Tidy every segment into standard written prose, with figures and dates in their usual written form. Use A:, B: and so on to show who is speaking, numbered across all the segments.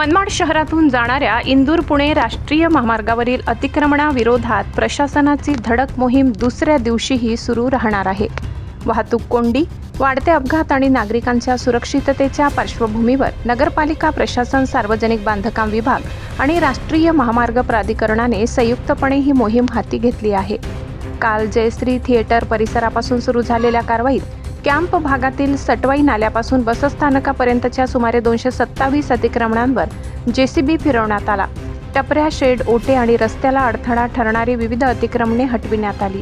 A: मनमाड शहरातून जाणाऱ्या इंदूर-पुणे राष्ट्रीय महामार्गावरील अतिक्रमणाविरोधात प्रशासनाची धडक मोहीम दुसऱ्या दिवशीही सुरू राहणार आहे. वाहतूक कोंडी, वाढते अपघात आणि नागरिकांच्या सुरक्षिततेच्या पार्श्वभूमीवर नगरपालिका प्रशासन, सार्वजनिक बांधकाम विभाग आणि राष्ट्रीय महामार्ग प्राधिकरणाने संयुक्तपणे ही मोहीम हाती घेतली आहे. काल जयश्री थिएटर परिसरापासून सुरू झालेल्या कारवाईत कॅम्प भागातील सटवाई नाल्यापासून बसस्थानकापर्यंतच्या सुमारे 227 अतिक्रमणांवर जेसीबी फिरवण्यात आला. टपऱ्या, शेड, ओटे आणि रस्त्याला अडथळा ठरणारी विविध अतिक्रमणे हटविण्यात आली.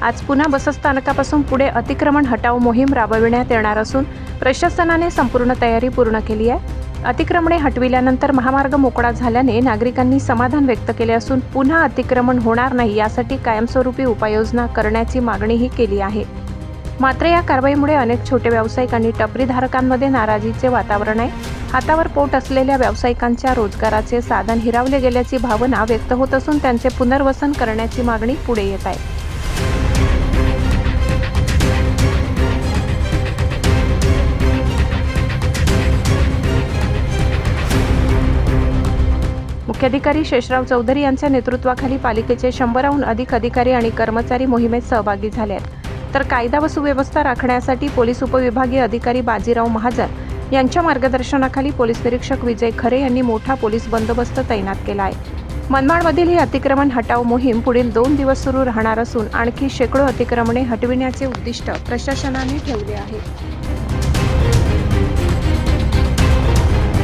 A: आज पुन्हा बसस्थानकापासून पुढे अतिक्रमण हटाव मोहीम राबविण्यात येणार असून प्रशासनाने संपूर्ण तयारी पूर्ण केली आहे. अतिक्रमणे हटविल्यानंतर महामार्ग मोकळा झाल्याने नागरिकांनी समाधान व्यक्त केले असून पुन्हा अतिक्रमण होणार नाही यासाठी कायमस्वरूपी उपाययोजना करण्याची मागणीही केली आहे. मात्र या कारवाईमुळे अनेक छोटे व्यावसायिक आणि टपरीधारकांमध्ये नाराजीचे वातावरण आहे. हातावर पोट असलेल्या व्यावसायिकांच्या रोजगाराचे साधन हिरावले गेल्याची भावना व्यक्त होत असून त्यांचे पुनर्वसन करण्याची मागणी पुढे येत आहे. मुख्याधिकारी शेषराव चौधरी यांच्या नेतृत्वाखाली पालिकेचे 100हून अधिक अधिकारी आणि कर्मचारी मोहिमेत सहभागी झाले आहेत. तर कायदा व सुव्यवस्था राखण्यासाठी पोलीस उपविभागीय अधिकारी बाजीराव महाजन यांच्या मार्गदर्शनाखाली पोलीस निरीक्षक विजय खरे यांनी मोठा पोलीस बंदोबस्त तैनात केला आहे. मनमाडमधील ही अतिक्रमण हटाव मोहीम पुढील 2 दिवस सुरू राहणार असून आणखी शेकडो अतिक्रमणे हटविण्याचे उद्दिष्ट प्रशासनाने ठेवले आहे.